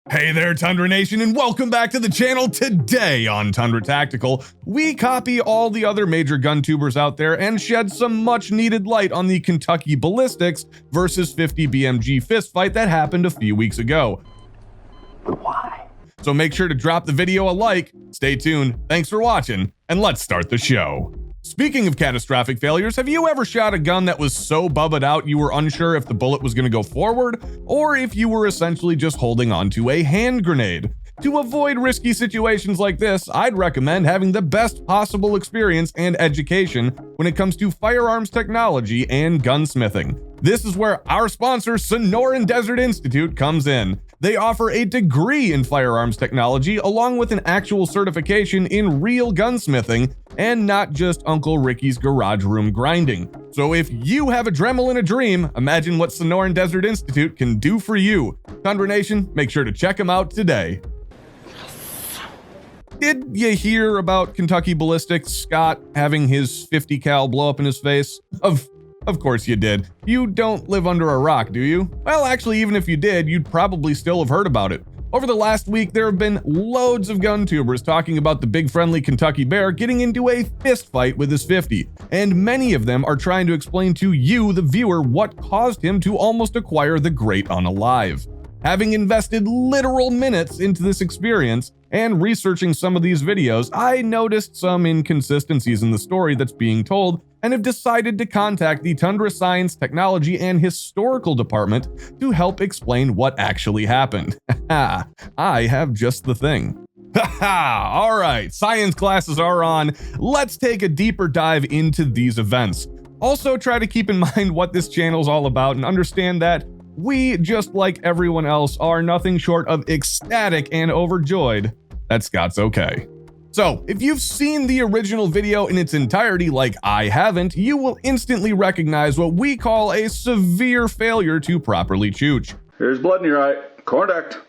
Hey there, Tundra Nation, and welcome back to the channel. Today on Tundra Tactical, we copy all the other major gun tubers out there and shed some much needed light on the Kentucky Ballistics versus 50 BMG fistfight that happened a few weeks ago. Why? So make sure to drop the video a like, stay tuned, thanks for watching, and let's start the show. Speaking of catastrophic failures, have you ever shot a gun that was so bubbled out you were unsure if the bullet was going to go forward, or if you were essentially just holding onto a hand grenade? To avoid risky situations like this, I'd recommend having the best possible experience and education when it comes to firearms technology and gunsmithing. This is where our sponsor, Sonoran Desert Institute, comes in. They offer a degree in firearms technology along with an actual certification in real gunsmithing and not just Uncle Ricky's garage room grinding. So if you have a Dremel in a dream, imagine what Sonoran Desert Institute can do for you. Tundra Nation, make sure to check them out today. Did you hear about Kentucky Ballistics, Scott having his 50 cal blow up in his face? Of course you did. You don't live under a rock, do you? Well, actually, even if you did, you'd probably still have heard about it. Over the last week, there have been loads of gun tubers talking about the big friendly Kentucky Bear getting into a fist fight with his 50, and many of them are trying to explain to you, the viewer, what caused him to almost acquire the great unalive. Having invested literal minutes into this experience and researching some of these videos, I noticed some inconsistencies in the story that's being told and have decided to contact the Tundra Science, Technology, and Historical Department to help explain what actually happened. I have just the thing. All right, science classes are on. Let's take a deeper dive into these events. Also, try to keep in mind what this channel is all about and understand that we, just like everyone else, are nothing short of ecstatic and overjoyed that Scott's okay. So, if you've seen the original video in its entirety like I haven't, you will instantly recognize what we call a severe failure to properly chooch. Here's blood in your eye. Contact.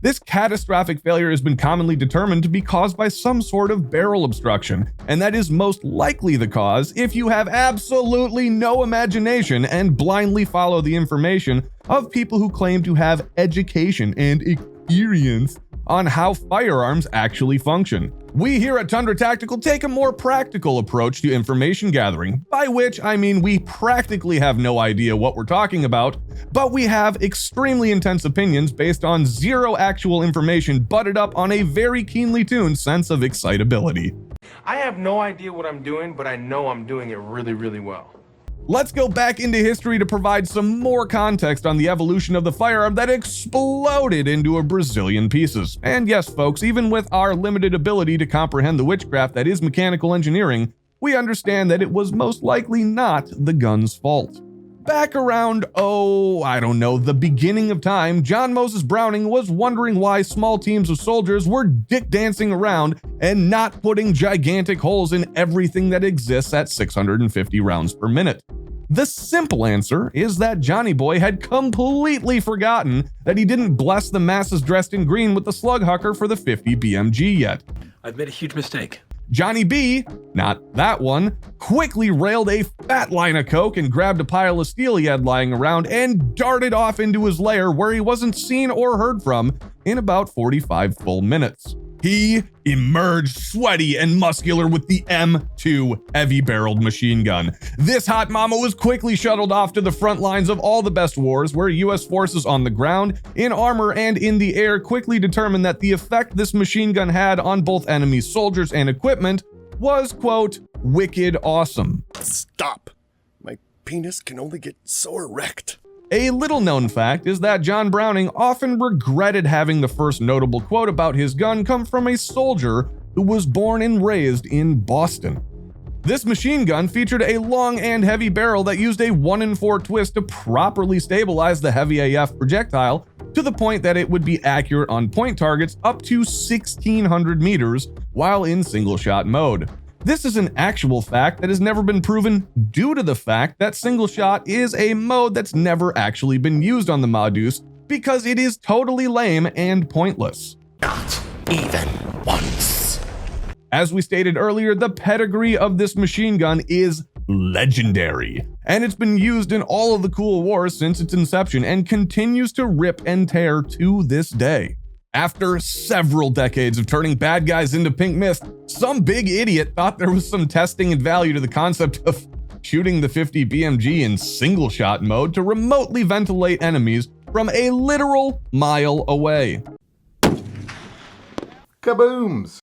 This catastrophic failure has been commonly determined to be caused by some sort of barrel obstruction, and that is most likely the cause if you have absolutely no imagination and blindly follow the information of people who claim to have education and experience on how firearms actually function. We here at Tundra Tactical take a more practical approach to information gathering, by which I mean we practically have no idea what we're talking about, but we have extremely intense opinions based on zero actual information butted up on a very keenly tuned sense of excitability. I have no idea what I'm doing, but I know I'm doing it really, really well. Let's go back into history to provide some more context on the evolution of the firearm that exploded into a Brazilian pieces. And yes, folks, even with our limited ability to comprehend the witchcraft that is mechanical engineering, we understand that it was most likely not the gun's fault. Back around, the beginning of time, John Moses Browning was wondering why small teams of soldiers were dick dancing around and not putting gigantic holes in everything that exists at 650 rounds per minute. The simple answer is that Johnny Boy had completely forgotten that he didn't bless the masses dressed in green with the slug hucker for the 50 BMG yet. I've made a huge mistake. Johnny B, not that one, quickly railed a fat line of coke and grabbed a pile of steel he had lying around and darted off into his lair where he wasn't seen or heard from in about 45 full minutes. He emerged sweaty and muscular with the M2 heavy-barreled machine gun. This hot mama was quickly shuttled off to the front lines of all the best wars, where U.S. forces on the ground, in armor, and in the air quickly determined that the effect this machine gun had on both enemy soldiers and equipment was, quote, wicked awesome. Stop. My penis can only get so erect. A little-known fact is that John Browning often regretted having the first notable quote about his gun come from a soldier who was born and raised in Boston. This machine gun featured a long and heavy barrel that used a 1-in-4 twist to properly stabilize the heavy AF projectile to the point that it would be accurate on point targets up to 1,600 meters while in single-shot mode. This is an actual fact that has never been proven due to the fact that single shot is a mode that's never actually been used on the Modus because it is totally lame and pointless. Not even once. As we stated earlier, the pedigree of this machine gun is legendary, and it's been used in all of the cool wars since its inception and continues to rip and tear to this day. After several decades of turning bad guys into pink mist, some big idiot thought there was some testing and value to the concept of shooting the 50 BMG in single shot mode to remotely ventilate enemies from a literal mile away. Kabooms!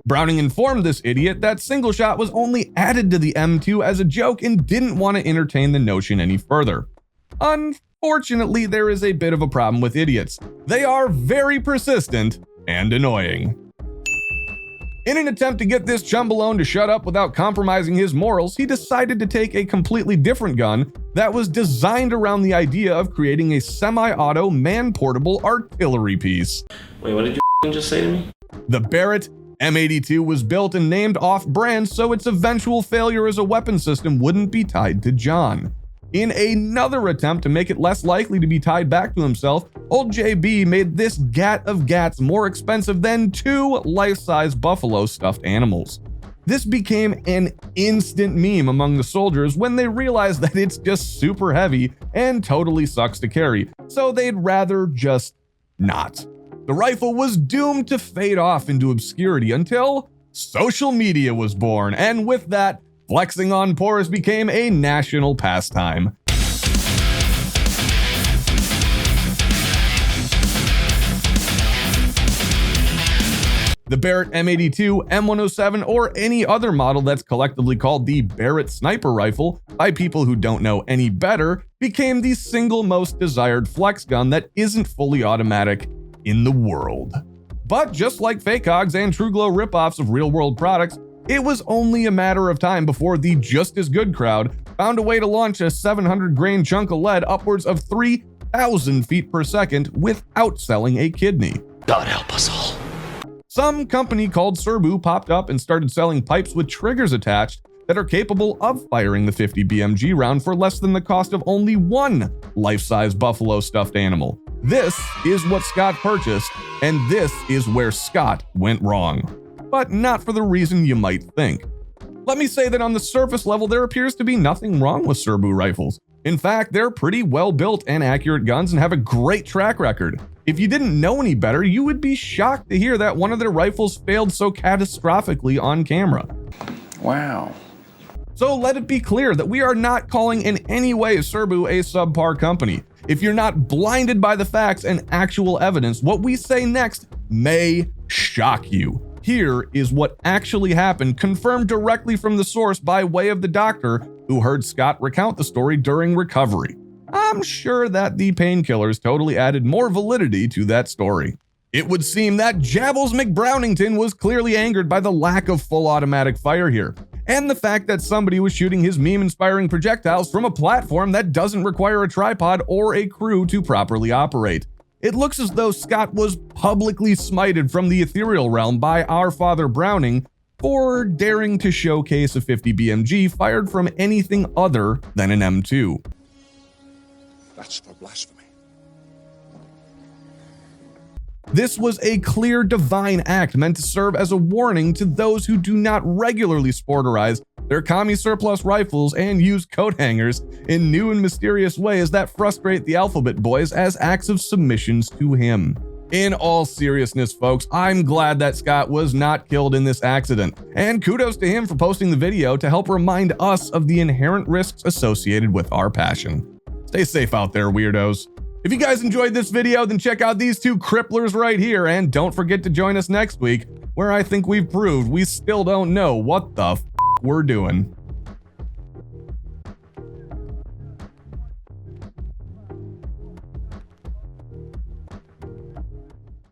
Browning informed this idiot that single shot was only added to the M2 as a joke and didn't want to entertain the notion any further. Unfortunately, there is a bit of a problem with idiots. They are very persistent and annoying. In an attempt to get this chumbalone to shut up without compromising his morals, he decided to take a completely different gun that was designed around the idea of creating a semi-auto man-portable artillery piece. Wait, what did you just say to me? The Barrett M82 was built and named off-brand so its eventual failure as a weapon system wouldn't be tied to John. In another attempt to make it less likely to be tied back to himself, old JB made this gat of gats more expensive than 2 life-size buffalo stuffed animals. This became an instant meme among the soldiers when they realized that it's just super heavy and totally sucks to carry, so they'd rather just not. The rifle was doomed to fade off into obscurity until social media was born, and with that, flexing on pores became a national pastime. The Barrett M82, M107, or any other model that's collectively called the Barrett Sniper Rifle by people who don't know any better, became the single most desired flex gun that isn't fully automatic in the world. But just like fake hogs and True Glow ripoffs of real-world products, it was only a matter of time before the just as good crowd found a way to launch a 700 grain chunk of lead upwards of 3,000 feet per second without selling a kidney. God help us all. Some company called Serbu popped up and started selling pipes with triggers attached that are capable of firing the 50 BMG round for less than the cost of only 1 life-size buffalo stuffed animal. This is what Scott purchased, and this is where Scott went wrong. But not for the reason you might think. Let me say that on the surface level, there appears to be nothing wrong with Serbu rifles. In fact, they're pretty well built and accurate guns and have a great track record. If you didn't know any better, you would be shocked to hear that one of their rifles failed so catastrophically on camera. Wow. So let it be clear that we are not calling in any way Serbu a subpar company. If you're not blinded by the facts and actual evidence, what we say next may shock you. Here is what actually happened, confirmed directly from the source by way of the doctor who heard Scott recount the story during recovery. I'm sure that the painkillers totally added more validity to that story. It would seem that Jabbles McBrownington was clearly angered by the lack of full automatic fire here, and the fact that somebody was shooting his meme-inspiring projectiles from a platform that doesn't require a tripod or a crew to properly operate. It looks as though Scott was publicly smited from the ethereal realm by our father Browning for daring to showcase a 50 BMG fired from anything other than an M2. That's for blasphemy. This was a clear divine act meant to serve as a warning to those who do not regularly sporterize their commie surplus rifles and use coat hangers in new and mysterious ways that frustrate the alphabet boys as acts of submissions to him. In all seriousness, folks, I'm glad that Scott was not killed in this accident, and kudos to him for posting the video to help remind us of the inherent risks associated with our passion. Stay safe out there, weirdos. If you guys enjoyed this video, then check out these 2 cripplers right here, and don't forget to join us next week, where I think we've proved we still don't know what the f we're doing.